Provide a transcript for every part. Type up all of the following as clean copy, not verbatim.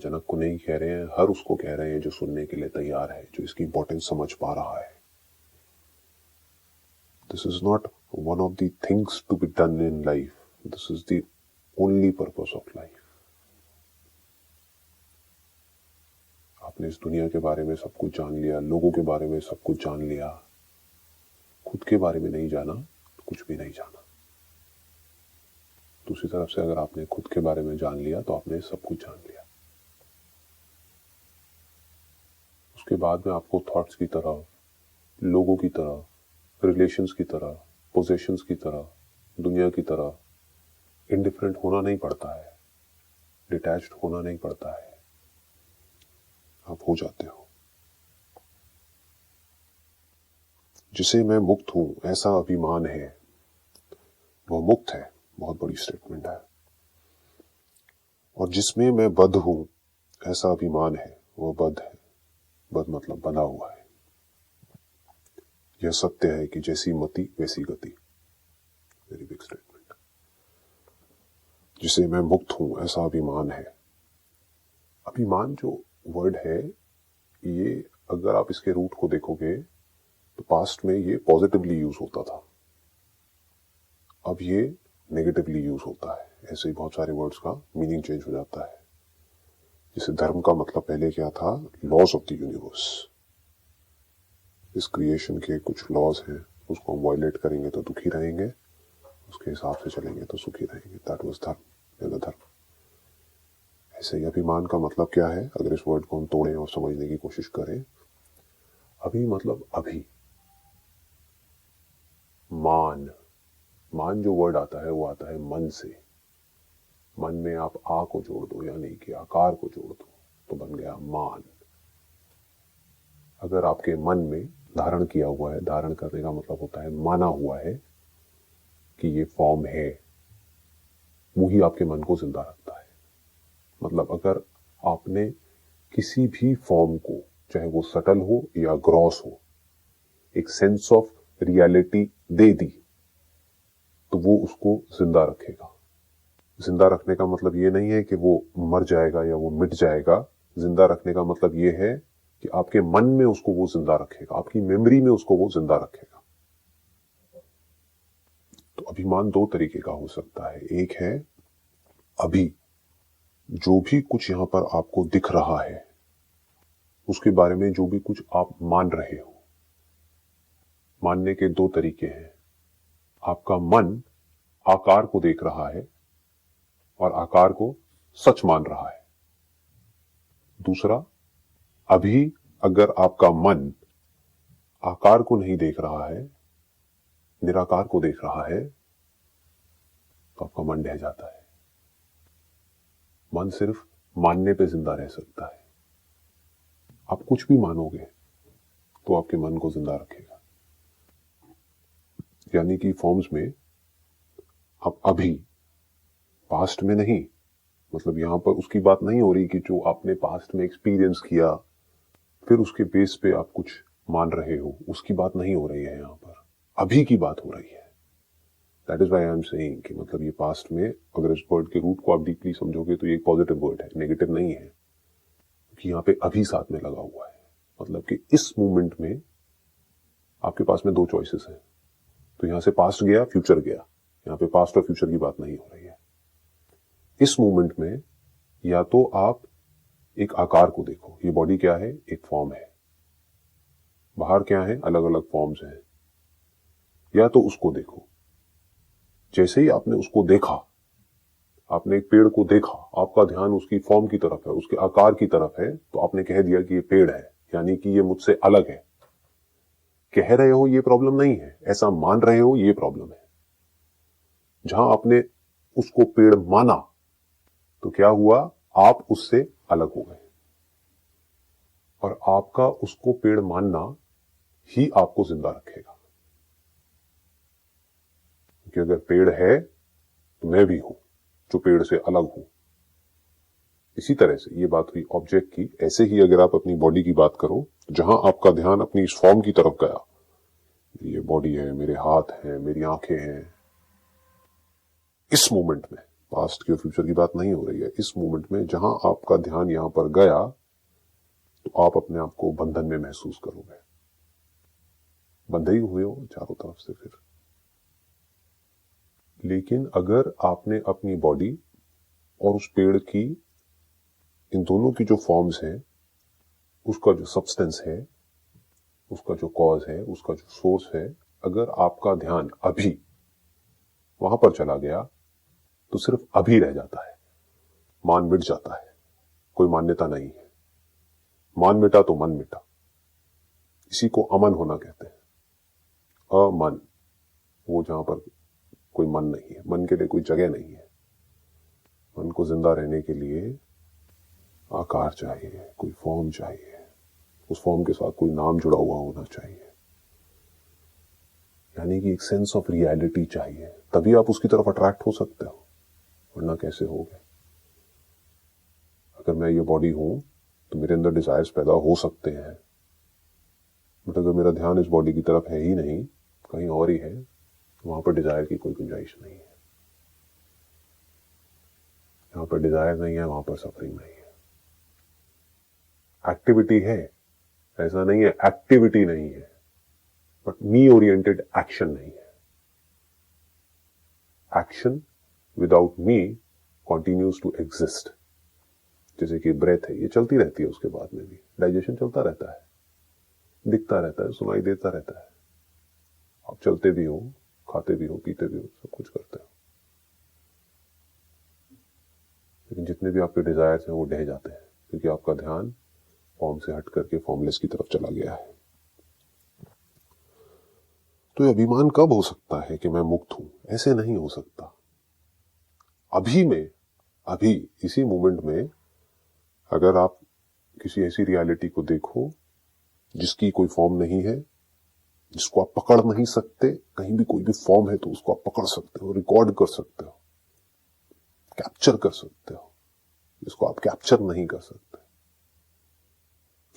जनक को नहीं कह रहे हैं, हर उसको कह रहे हैं जो सुनने के लिए तैयार है, जो इसकी इंपॉर्टेंस समझ पा रहा है। This is not one of the things to be done in life, this is the only purpose of life. आपने इस दुनिया के बारे में सब कुछ जान लिया, लोगों के बारे में सब कुछ जान लिया, खुद के बारे में नहीं जाना तो कुछ भी नहीं जाना। दूसरी तरफ से अगर आपने खुद के बारे में जान लिया तो आपने सब कुछ जान लिया। उसके बाद में आपको थॉट्स की तरह, लोगों की तरह, रिलेशंस की तरह, पोजेशंस की तरह, दुनिया की तरह इंडिफरेंट होना नहीं पड़ता है, डिटैच्ड होना नहीं पड़ता है, आप हो जाते हो। जिसे मैं मुक्त हूं ऐसा अभिमान है, वह मुक्त है, बहुत बड़ी स्टेटमेंट है। और जिसमें मैं बद्ध हूं ऐसा अभिमान है, वह बद्ध है। बद्ध मतलब बंधा हुआ है। यह सत्य है कि जैसी मति वैसी गति। Very big statement. जिसे मैं मुक्त हूं ऐसा अभिमान है। अभिमान जो वर्ड है, ये अगर आप इसके रूट को देखोगे तो पास्ट में ये पॉजिटिवली यूज होता था, अब ये नेगेटिवली यूज होता है। ऐसे ही बहुत सारे वर्ड्स का मीनिंग चेंज हो जाता है। जैसे धर्म का मतलब पहले क्या था, लॉज ऑफ द यूनिवर्स। इस क्रिएशन के कुछ लॉज हैं, उसको हम वायलेट करेंगे तो दुखी रहेंगे, उसके हिसाब से चलेंगे तो सुखी रहेंगे। दैट वाज धर्म, धर्म। ऐसे ही अभिमान का मतलब क्या है, अगर इस वर्ड को हम तोड़ें और समझने की कोशिश करें, अभी मतलब अभी। मान जो वर्ड आता है वो आता है मन से। मन में आप आ को जोड़ दो, यानी कि आकार को जोड़ दो, तो बन गया मान। अगर आपके मन में धारण किया हुआ है, धारण करने का मतलब होता है माना हुआ है कि ये फॉर्म है, वो ही आपके मन को जिंदा रखता है। मतलब अगर आपने किसी भी फॉर्म को, चाहे वो सटल हो या ग्रॉस हो, एक सेंस ऑफ रियलिटी दे दी, तो वो उसको जिंदा रखेगा। जिंदा रखने का मतलब ये नहीं है कि वो मर जाएगा या वो मिट जाएगा। जिंदा रखने का मतलब ये है कि आपके मन में उसको वो जिंदा रखेगा, आपकी मेमोरी में उसको वो जिंदा रखेगा। तो अभिमान दो तरीके का हो सकता है। एक है अभी, जो भी कुछ यहां पर आपको दिख रहा है, उसके बारे में जो भी कुछ आप मान रहे हो। मानने के दो तरीके हैं। आपका मन आकार को देख रहा है और आकार को सच मान रहा है। दूसरा, अभी अगर आपका मन आकार को नहीं देख रहा है, निराकार को देख रहा है, तो आपका मन ढह जाता है। मन सिर्फ मानने पे जिंदा रह सकता है। आप कुछ भी मानोगे तो आपके मन को जिंदा रखेगा। यानी कि फॉर्म्स में आप अभी, पास्ट में नहीं, मतलब यहां पर उसकी बात नहीं हो रही कि जो आपने पास्ट में एक्सपीरियंस किया फिर उसके बेस पे आप कुछ मान रहे हो, उसकी बात नहीं हो रही है। यहां पर अभी की बात हो रही है। That is why I am saying कि मतलब ये पास्ट में, अगर इस वर्ड के रूट को आप डीपली समझोगे तो ये एक पॉजिटिव वर्ड है, नेगेटिव नहीं है, कि यहां पे अभी साथ में लगा हुआ है। मतलब कि इस मोमेंट में आपके पास में दो चॉइसेस हैं। तो यहां से पास्ट गया, फ्यूचर गया, यहां पे पास्ट और फ्यूचर की बात नहीं हो रही है। इस मोमेंट में या तो आप एक आकार को देखो, ये बॉडी क्या है, एक फॉर्म है, बाहर क्या है, अलग अलग फॉर्म्स हैं, या तो उसको देखो। जैसे ही आपने उसको देखा, आपने एक पेड़ को देखा, आपका ध्यान उसकी फॉर्म की तरफ है, उसके आकार की तरफ है, तो आपने कह दिया कि ये पेड़ है, यानी कि ये मुझसे अलग है। कह रहे हो ये प्रॉब्लम नहीं है, ऐसा मान रहे हो ये प्रॉब्लम है। जहां आपने उसको पेड़ माना तो क्या हुआ, आप उससे अलग हो गए। और आपका उसको पेड़ मानना ही आपको जिंदा रखेगा। क्योंकि अगर पेड़ है तो मैं भी हूं जो पेड़ से अलग हूं। इसी तरह से ये बात हुई ऑब्जेक्ट की। ऐसे ही अगर आप अपनी बॉडी की बात करो, जहां आपका ध्यान अपनी इस फॉर्म की तरफ गया, ये बॉडी है, मेरे हाथ हैं, मेरी आंखें हैं, इस मोमेंट में पास्ट की और फ्यूचर की बात नहीं हो रही है। इस मोमेंट में जहां आपका ध्यान यहां पर गया तो आप अपने आप को बंधन में महसूस करोगे, बंधे ही हुए हो चारों तरफ से फिर। लेकिन अगर आपने अपनी बॉडी और उस पेड़ की, इन दोनों की जो फॉर्म्स हैं, उसका जो सब्सटेंस है, उसका जो कॉज है, उसका जो सोर्स है, अगर आपका ध्यान अभी वहां पर चला गया तो सिर्फ अभी रह जाता है, मान मिट जाता है, कोई मान्यता नहीं है। मान मिटा तो मन मिटा, इसी को अमन होना कहते हैं। अमन, वो जहां पर कोई मन नहीं है, मन के लिए कोई जगह नहीं है। मन को जिंदा रहने के लिए आकार चाहिए, कोई फॉर्म चाहिए, उस फॉर्म के साथ कोई नाम जुड़ा हुआ होना चाहिए, यानी कि एक सेंस ऑफ रियलिटी चाहिए, तभी आप उसकी तरफ अट्रैक्ट हो सकते हो, वरना कैसे होगे। अगर मैं ये बॉडी हूं तो मेरे अंदर डिजायर्स पैदा हो सकते हैं, बट अगर मेरा ध्यान इस बॉडी की तरफ है ही नहीं, कहीं और ही है, वहां पर डिजायर की कोई गुंजाइश नहीं है। यहां पर डिजायर नहीं है, वहां पर सफरिंग नहीं है। एक्टिविटी है, ऐसा नहीं है एक्टिविटी नहीं है, बट मी ओरिएंटेड एक्शन नहीं है। Action without me continues to exist. जैसे कि ब्रेथ है, ये चलती रहती है, उसके बाद में भी डाइजेशन चलता रहता है, दिखता रहता है, सुनाई देता रहता है। आप चलते भी हो, खाते भी हो, पीते भी हो, सब कुछ करते हो, लेकिन जितने भी आपके डिजायर्स हैं वो ढह जाते हैं, क्योंकि आपका ध्यान फॉर्म से हट करके फॉर्मलेस की तरफ चला गया है। तो ये अभिमान कब हो सकता है कि मैं मुक्त हूं? ऐसे नहीं हो सकता। अभी में, अभी इसी मोमेंट में अगर आप किसी ऐसी रियलिटी को देखो जिसकी कोई फॉर्म नहीं है, जिसको आप पकड़ नहीं सकते, कहीं भी कोई भी फॉर्म है तो उसको आप पकड़ सकते हो, रिकॉर्ड कर सकते हो, कैप्चर कर सकते हो, जिसको आप कैप्चर नहीं कर सकते,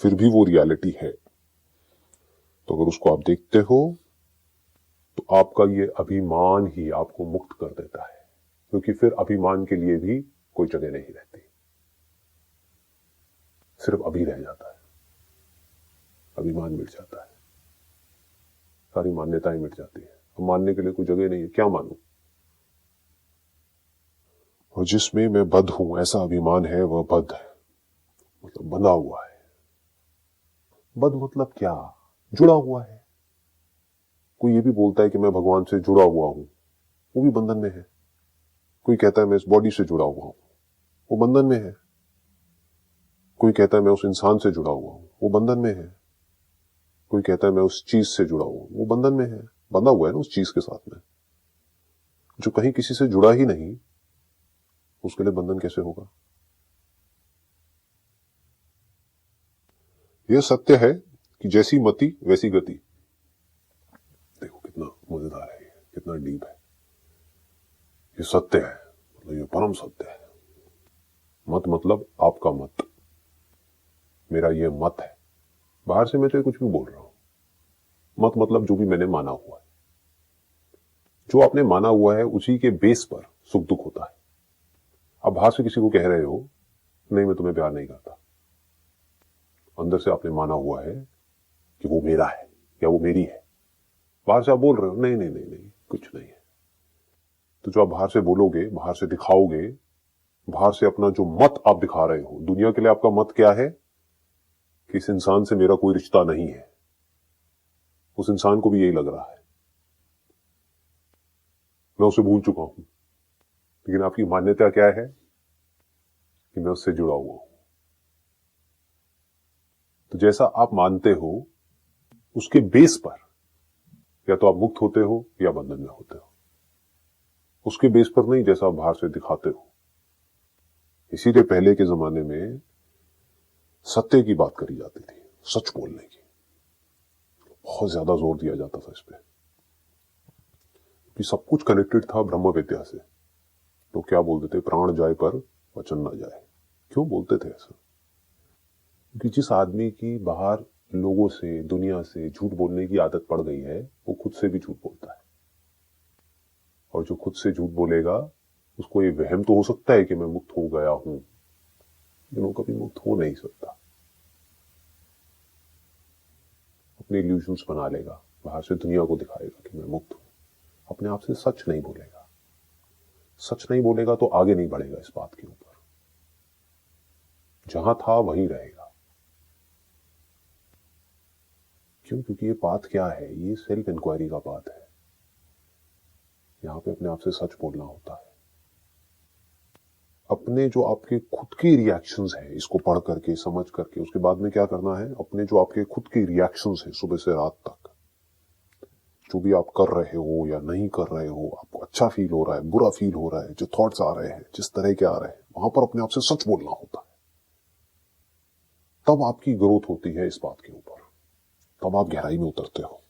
फिर भी वो रियलिटी है। तो अगर उसको आप देखते हो तो आपका ये अभिमान ही आपको मुक्त कर देता है, क्योंकि फिर अभिमान के लिए भी कोई जगह नहीं रहती, सिर्फ अभी रह जाता है, अभिमान मिट जाता है, सारी मान्यताएं मिट जाती है। अब मानने के लिए कोई जगह नहीं है, क्या मानूं? और जिसमें मैं बद्ध हूं, ऐसा अभिमान है, वह बद्ध है, मतलब बंधा हुआ है। बद्ध मतलब क्या? जुड़ा हुआ है। कोई ये भी बोलता है कि मैं भगवान से जुड़ा हुआ हूं, वो भी बंधन में है। कोई कहता है मैं इस बॉडी से जुड़ा हुआ हूं, वो बंधन में है। कोई कहता है मैं उस इंसान से जुड़ा हुआ हूं, वो बंधन में है। कोई कहता है मैं उस चीज से जुड़ा हुआ हूं, वो बंधन में है, बंधा हुआ है ना उस चीज के साथ में। जो कहीं किसी से जुड़ा ही नहीं, उसके लिए बंधन कैसे होगा? यह सत्य है कि जैसी मति वैसी गति। देखो कितना मजेदार है, कितना डीप है। ये सत्य है, मतलब ये परम सत्य है। मत मतलब आपका मत, मेरा ये मत है। बाहर से मैं तो कुछ भी बोल रहा हूं। मत मतलब जो भी मैंने माना हुआ है। जो आपने माना हुआ है उसी के बेस पर सुख दुख होता है। आप बाहर से किसी को कह रहे हो नहीं मैं तुम्हें प्यार नहीं करता, अंदर से आपने माना हुआ है कि वो मेरा है या वो मेरी है। बाहर से आप बोल रहे हो नहीं नहीं नहीं नहीं कुछ नहीं है। तो जो आप बाहर से बोलोगे, बाहर से दिखाओगे, बाहर से अपना जो मत आप दिखा रहे हो, दुनिया के लिए आपका मत क्या है? कि इस इंसान से मेरा कोई रिश्ता नहीं है। उस इंसान को भी यही लग रहा है, मैं उसे भूल चुका हूं, लेकिन आपकी मान्यता क्या है? कि मैं उससे जुड़ा हुआ हूं। तो जैसा आप मानते हो उसके बेस पर या तो आप मुक्त होते हो या बंधन में होते हो, उसके बेस पर नहीं जैसा आप बाहर से दिखाते हो। इसीलिए पहले के जमाने में सत्य की बात करी जाती थी, सच बोलने की बहुत ज्यादा जोर दिया जाता था इस पे, कि सब कुछ कनेक्टेड था ब्रह्म विद्या से। तो क्या बोलते थे? प्राण जाए पर वचन ना जाए। क्यों बोलते थे ऐसा? क्योंकि जिस आदमी की बाहर लोगों से, दुनिया से झूठ बोलने की आदत पड़ गई है, वो खुद से भी झूठ बोलता है, और जो खुद से झूठ बोलेगा उसको ये वहम तो हो सकता है कि मैं मुक्त हो गया हूं, लेकिन वो कभी मुक्त हो नहीं सकता। अपने इल्यूजन्स बना लेगा, बाहर से दुनिया को दिखाएगा कि मैं मुक्त हूं, अपने आप से सच नहीं बोलेगा। सच नहीं बोलेगा तो आगे नहीं बढ़ेगा इस बात के ऊपर, जहां था वहीं रहेगा। क्यों? क्योंकि ये पाथ क्या है? ये सेल्फ इंक्वायरी का पाथ है। यहां पे अपने आप से सच बोलना होता है। अपने जो आपके खुद के रिएक्शंस हैं, इसको पढ़ करके समझ करके उसके बाद में क्या करना है, अपने जो आपके खुद के रिएक्शंस हैं सुबह से रात तक, जो भी आप कर रहे हो या नहीं कर रहे हो, आपको अच्छा फील हो रहा है, बुरा फील हो रहा है, जो थॉट्स आ रहे हैं, जिस तरह के आ रहे हैं, वहां पर अपने आप से सच बोलना होता है। तब आपकी ग्रोथ होती है इस बात के ऊपर, तब आप गहराई में उतरते हो,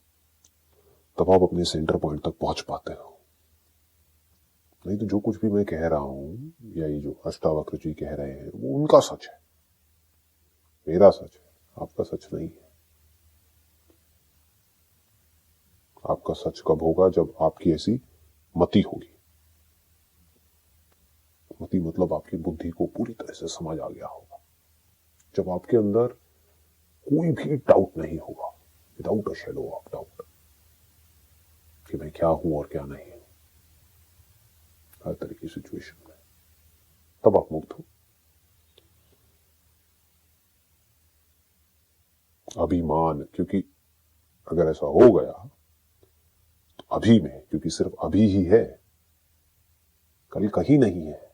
तब आप अपने सेंटर पॉइंट तक पहुंच पाते हो। नहीं तो जो कुछ भी मैं कह रहा हूं या ये जो अष्टावक्र जी कह रहे हैं वो उनका सच है, मेरा सच है, आपका सच नहीं है। आपका सच कब होगा? जब आपकी ऐसी मति होगी। मति मतलब आपकी बुद्धि को पूरी तरह से समझ आ गया होगा, जब आपके अंदर कोई भी डाउट नहीं होगा, without a shadow of doubt, कि मैं क्या हूं और क्या नहीं हूं हर तरह की सिचुएशन में, तब आप मुक्त हो। अभिमान, क्योंकि अगर ऐसा हो गया तो अभी में, क्योंकि सिर्फ अभी ही है, कल कहीं नहीं है।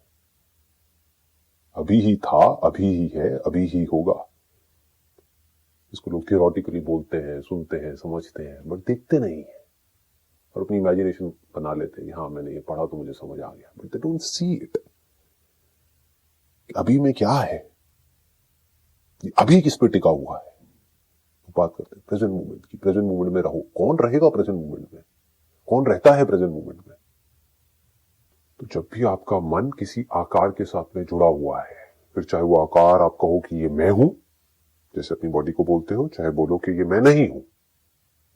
अभी ही था, अभी ही है, अभी ही होगा। इसको लोग थियोरेटिकली बोलते हैं, सुनते हैं, समझते हैं, बट देखते नहीं है, और अपनी इमेजिनेशन बना लेते हैं कि हाँ मैंने ये पढ़ा तो मुझे समझ आ गया, but they don't see it. अभी में क्या है, अभी किस पे टिका हुआ है। तो बात करते हैं प्रेजेंट मोमेंट की। प्रेजेंट मोमेंट में रहो। कौन रहेगा प्रेजेंट मोमेंट में? कौन रहता है प्रेजेंट मोमेंट में? तो जब भी आपका मन किसी आकार के साथ में जुड़ा हुआ है, फिर चाहे वो आकार आप कहो कि ये मैं हूं, जैसे अपनी बॉडी को बोलते हो, चाहे बोलो कि ये मैं नहीं हूं,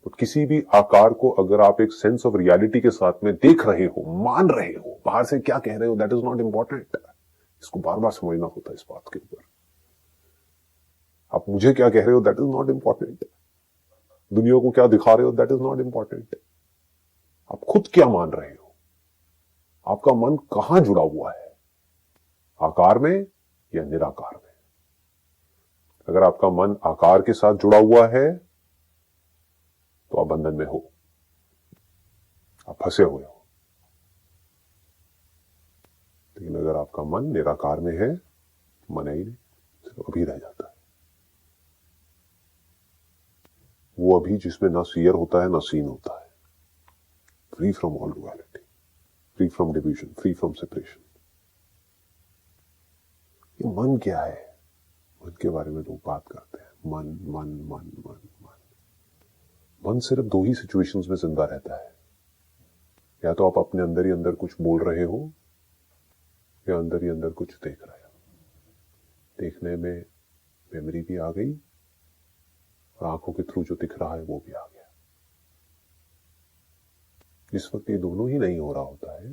तो किसी भी आकार को अगर आप एक सेंस ऑफ रियलिटी के साथ में देख रहे हो, मान रहे हो, बाहर से क्या कह रहे हो, दैट इज नॉट इंपॉर्टेंट। इसको बार बार समझना होता है इस बात के ऊपर। आप मुझे क्या कह रहे हो, दैट इज नॉट इंपॉर्टेंट। दुनिया को क्या दिखा रहे हो, दैट इज नॉट इंपॉर्टेंट। आप खुद क्या मान रहे हो, आपका मन कहां जुड़ा हुआ है, आकार में या निराकार में? अगर आपका मन आकार के साथ जुड़ा हुआ है तो आप बंधन में हो, आप फंसे हुए हो। लेकिन अगर आपका मन निराकार में है, मन ही नहीं, सिर्फ अभी रह जाता है। वो अभी जिसमें ना फियर होता है ना सीन होता है, free from all duality, free from division, free from separation. ये मन क्या है? मन के बारे में लोग बात करते हैं, मन मन मन मन मन। मन सिर्फ दो ही सिचुएशंस में जिंदा रहता है, या तो आप अपने अंदर ही अंदर कुछ बोल रहे हो, या अंदर ही अंदर कुछ देख रहे हो। देखने में मेमोरी भी आ गई, और आंखों के थ्रू जो दिख रहा है वो भी आ गया। जिस वक्त ये दोनों ही नहीं हो रहा होता है,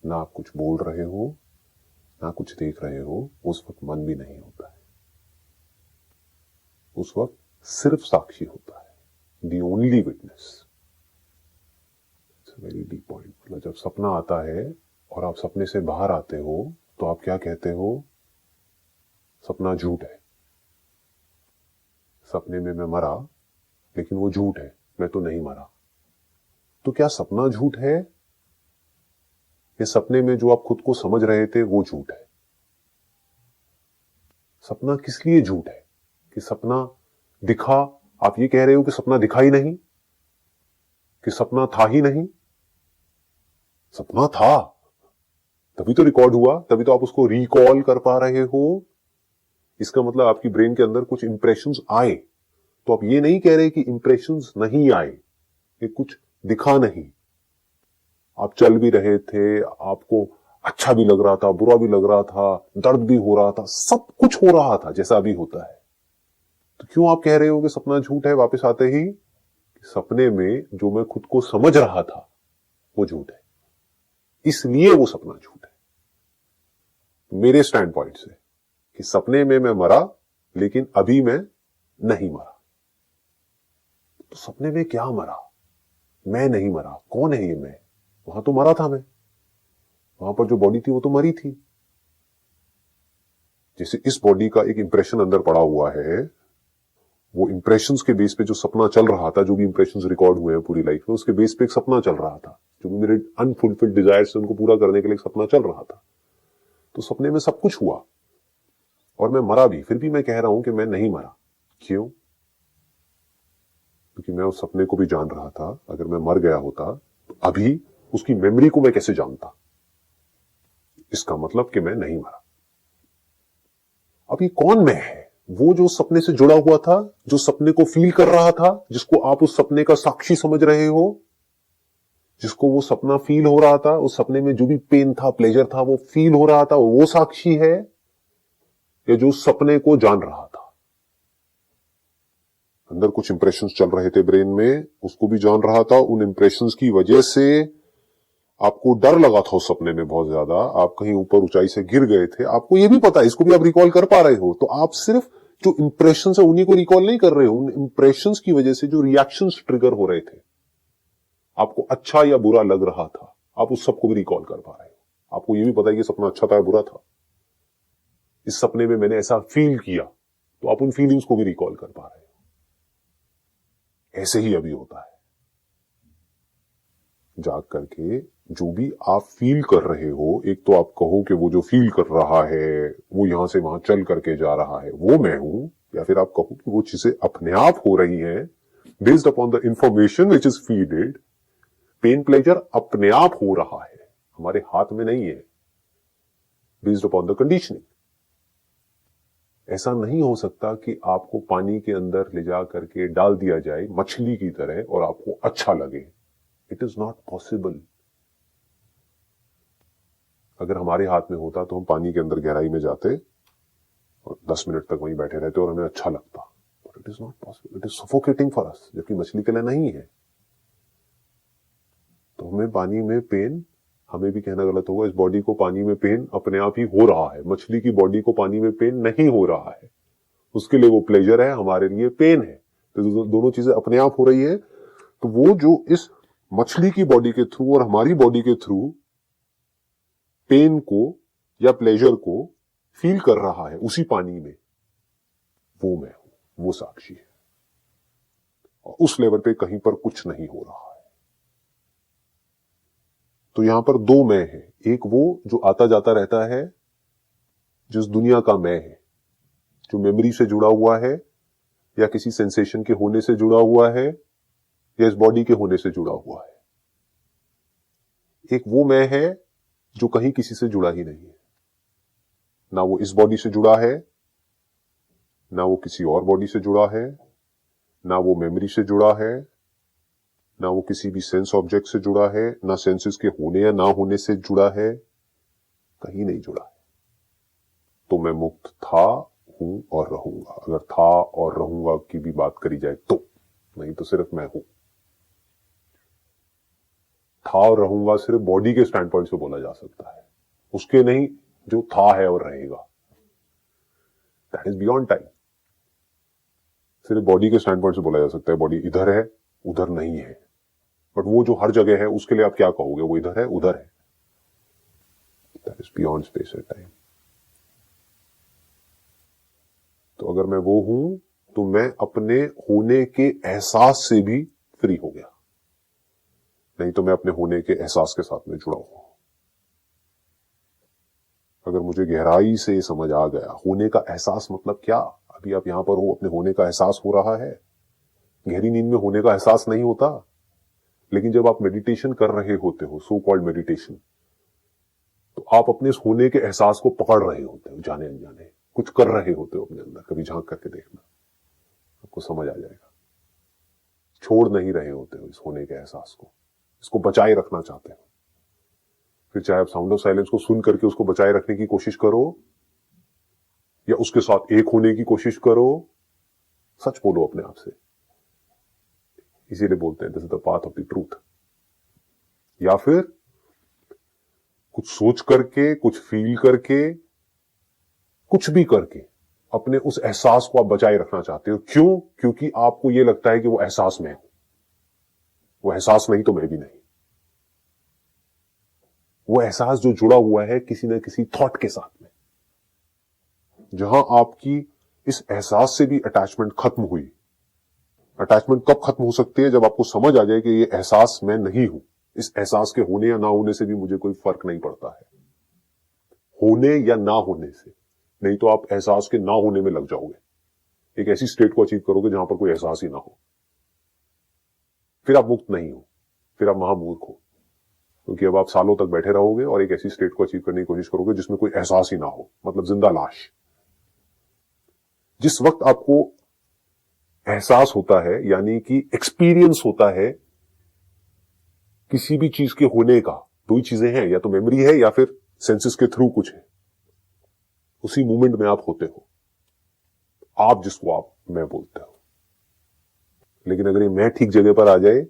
ना आप कुछ बोल रहे हो ना कुछ देख रहे हो, उस वक्त मन भी नहीं होता है। उस वक्त सिर्फ साक्षी होता है, the only witness. It's a very deep point. मतलब जब सपना आता है और आप सपने से बाहर आते हो तो आप क्या कहते हो? सपना झूठ है। सपने में मैं मरा, लेकिन वो झूठ है, मैं तो नहीं मरा। तो क्या सपना झूठ है, या सपने में जो आप खुद को समझ रहे थे वो झूठ है? सपना किस लिए झूठ है? कि सपना दिखा, आप ये कह रहे हो कि सपना दिखा ही नहीं, कि सपना था ही नहीं? सपना था, तभी तो रिकॉर्ड हुआ, तभी तो आप उसको रिकॉल कर पा रहे हो। इसका मतलब आपकी ब्रेन के अंदर कुछ इंप्रेशंस आए। तो आप ये नहीं कह रहे कि इंप्रेशंस नहीं आए, कि कुछ दिखा नहीं। आप चल भी रहे थे, आपको अच्छा भी लग रहा था, बुरा भी लग रहा था, दर्द भी हो रहा था, सब कुछ हो रहा था जैसा अभी होता है। तो क्यों आप कह रहे हो कि सपना झूठ है वापस आते ही? सपने में जो मैं खुद को समझ रहा था वो झूठ है, इसलिए वो सपना झूठ है। मेरे स्टैंड पॉइंट से कि सपने में मैं मरा लेकिन अभी मैं नहीं मरा। तो सपने में क्या मरा? मैं नहीं मरा। कौन है ये मैं? वहां तो मरा था मैं, वहां पर जो बॉडी थी वो तो मरी थी। जैसे इस बॉडी का एक इंप्रेशन अंदर पड़ा हुआ है, वो इंप्रेशंस के बेस पे जो सपना चल रहा था, जो भी इंप्रेशंस रिकॉर्ड हुए हैं पूरी लाइफ में, उसके बेस पे एक सपना चल रहा था, जो भी मेरे अनफुलफिल्ड डिजायर्स उनको पूरा करने के लिए एक सपना चल रहा था। तो सपने में सब कुछ हुआ और मैं मरा भी, फिर भी मैं कह रहा हूं कि मैं नहीं मरा। क्यों? क्योंकि मैं उस सपने को भी जान रहा था। अगर मैं मर गया होता तो अभी उसकी मेमोरी को मैं कैसे जानता? इसका मतलब कि मैं नहीं मरा। अभी कौन मैं है? वो जो सपने से जुड़ा हुआ था, जो सपने को फील कर रहा था, जिसको आप उस सपने का साक्षी समझ रहे हो, जिसको वो सपना फील हो रहा था, उस सपने में जो भी पेन था, प्लेजर था, वो फील हो रहा था, वो साक्षी है, या जो सपने को जान रहा था? अंदर कुछ इंप्रेशंस चल रहे थे ब्रेन में, उसको भी जान रहा था। उन इंप्रेशंस की वजह से आपको डर लगा था उस सपने में बहुत ज्यादा, आप कहीं ऊपर ऊंचाई से गिर गए थे, आपको यह भी पता है, इसको भी आप रिकॉल कर पा रहे हो। तो आप सिर्फ जो इंप्रेशन है उन्हीं को रिकॉल नहीं कर रहे हो, उन इंप्रेशंस की वजह से जो रिएक्शंस ट्रिगर हो रहे थे, आपको अच्छा या बुरा लग रहा था, आप उस सबको भी रिकॉल कर पा रहे हो। आपको यह भी पता है कि सपना अच्छा था या बुरा था, इस सपने में मैंने ऐसा फील किया, तो आप उन फीलिंग्स को भी रिकॉल कर पा रहे हो। ऐसे ही अभी होता है, जाग करके जो भी आप फील कर रहे हो, एक तो आप कहो कि वो जो फील कर रहा है वो यहां से वहां चल करके जा रहा है, वो मैं हूं, या फिर आप कहो कि वो चीजें अपने आप हो रही हैं based upon the information which is feeded. Pain pleasure अपने आप हो रहा है, हमारे हाथ में नहीं है, बेस्ड अपॉन द कंडीशनिंग। ऐसा नहीं हो सकता कि आपको पानी के अंदर ले जा करके डाल दिया जाए मछली की तरह और आपको अच्छा लगे। It is not possible. अगर हमारे हाथ में होता तो हम पानी के अंदर गहराई में जाते और 10 मिनट तक वहीं बैठे रहते और हमें अच्छा लगता। But it is not possible, it is suffocating for us, जबकि मछली के लिए नहीं है। तो हमें पानी में पेन, हमें भी कहना गलत होगा, इस बॉडी को पानी में पेन अपने आप ही हो रहा है। मछली की बॉडी को पानी में पेन नहीं हो रहा है, उसके लिए वो प्लेजर है, हमारे लिए पेन है। तो दोनों चीजें अपने आप हो रही है। तो वो जो इस मछली की बॉडी के थ्रू और हमारी बॉडी के थ्रू पेन को या प्लेजर को फील कर रहा है उसी पानी में, वो मैं हूं, वो साक्षी है। और उस लेवल पे कहीं पर कुछ नहीं हो रहा है। तो यहां पर दो मैं है, एक वो जो आता जाता रहता है, जिस दुनिया का मैं है, जो मेमोरी से जुड़ा हुआ है, या किसी सेंसेशन के होने से जुड़ा हुआ है, या इस बॉडी के होने से जुड़ा हुआ है। एक वो मैं है जो कहीं किसी से जुड़ा ही नहीं है, ना वो इस बॉडी से जुड़ा है, ना वो किसी और बॉडी से जुड़ा है, ना वो मेमोरी से जुड़ा है, ना वो किसी भी सेंस ऑब्जेक्ट से जुड़ा है, ना सेंसेस के होने या ना होने से जुड़ा है, कहीं नहीं जुड़ा है। तो मैं मुक्त था, हूं और रहूंगा। अगर था और रहूंगा की भी बात करी जाए तो, नहीं तो सिर्फ मैं हूं। था और रहूंगा सिर्फ बॉडी के स्टैंड पॉइंट से बोला जा सकता है, उसके नहीं जो था है और रहेगा। That is beyond time. सिर्फ बॉडी के स्टैंड पॉइंट से बोला जा सकता है, बॉडी इधर है उधर नहीं है। बट वो जो हर जगह है उसके लिए आप क्या कहोगे? वो इधर है उधर है। That is beyond space and time. तो अगर मैं वो हूं तो मैं अपने होने के एहसास से भी फ्री हो गया, नहीं तो मैं अपने होने के एहसास के साथ में जुड़ा हूं। अगर मुझे गहराई से समझ आ गया होने का एहसास मतलब क्या, अभी आप यहां पर हो, अपने होने का एहसास हो रहा है। गहरी नींद में होने का एहसास नहीं होता, लेकिन जब आप मेडिटेशन कर रहे होते हो, सो कॉल्ड मेडिटेशन, तो आप अपने इस होने के एहसास को पकड़ रहे होते हो, जाने अनजाने कुछ कर रहे होते हो अपने अंदर। कभी झांक करके देखना, आपको समझ आ जाएगा। छोड़ नहीं रहे होते हो इस होने के एहसास को, इसको बचाए रखना चाहते हो। फिर चाहे आप साउंड ऑफ साइलेंस को सुन करके उसको बचाए रखने की कोशिश करो, या उसके साथ एक होने की कोशिश करो, सच बोलो अपने आप से। इसीलिए बोलते हैं this is the path of the truth. या फिर कुछ सोच करके, कुछ फील करके, कुछ भी करके अपने उस एहसास को आप बचाए रखना चाहते हो। क्यों? क्योंकि आपको यह लगता है कि वो एहसास मैं हूं। वो एहसास नहीं तो मैं भी नहीं। वो एहसास जो जुड़ा हुआ है किसी न किसी थॉट के साथ में, जहां आपकी इस एहसास से भी अटैचमेंट खत्म हुई। अटैचमेंट कब खत्म हो सकती है? जब आपको समझ आ जाए कि ये एहसास मैं नहीं हूं। इस एहसास के होने या ना होने से भी मुझे कोई फर्क नहीं पड़ता है, होने या ना होने से। नहीं तो आप एहसास के ना होने में लग जाओगे, एक ऐसी स्टेट को अचीव करोगे जहां पर कोई एहसास ही ना हो। फिर आप मुक्त नहीं हो, फिर आप महामूर्ख हो, क्योंकि अब आप सालों तक बैठे रहोगे और एक ऐसी स्टेट को अचीव करने की कोशिश करोगे जिसमें कोई एहसास ही ना हो, मतलब जिंदा लाश। जिस वक्त आपको एहसास होता है, यानी कि एक्सपीरियंस होता है किसी भी चीज के होने का, दो ही चीजें हैं, या तो मेमोरी है या फिर सेंसेस के थ्रू कुछ है, उसी मोमेंट में आप होते हो, आप जिसको आप मैं बोलते हो। लेकिन अगर ये मैं ठीक जगह पर आ जाए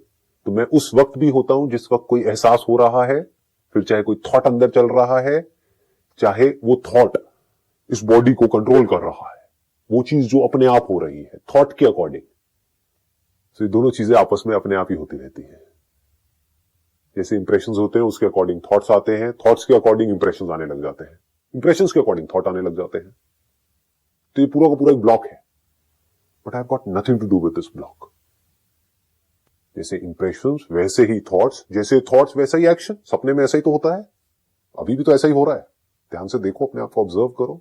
तो मैं उस वक्त भी होता हूं जिस वक्त कोई एहसास हो रहा है, फिर चाहे कोई थॉट अंदर चल रहा है, चाहे वो थॉट इस बॉडी को कंट्रोल कर रहा है, वो चीज जो अपने आप हो रही है थॉट के अकॉर्डिंग। तो ये दोनों चीजें आपस में अपने आप ही होती रहती हैं। जैसे इंप्रेशंस होते हैं उसके अकॉर्डिंग थॉट्स आते हैं, थॉट्स के अकॉर्डिंग इंप्रेशंस आने लग जाते हैं, इंप्रेशंस के अकॉर्डिंग थॉट आने लग जाते हैं। तो ये पूरा का पूरा एक ब्लॉक है, but I have got nothing to do with this block. जैसे इंप्रेशंस वैसे ही थॉट्स, जैसे थॉट्स वैसा ही एक्शन। सपने में ऐसा ही तो होता है, अभी भी तो ऐसा ही हो रहा है। ध्यान से देखो, अपने आप को ऑब्जर्व करो,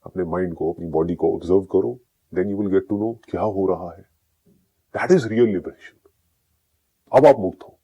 अपने माइंड को, अपनी बॉडी को ऑब्जर्व करो, then you will get to know क्या हो रहा है। That is real liberation. अब आप मुक्त हो।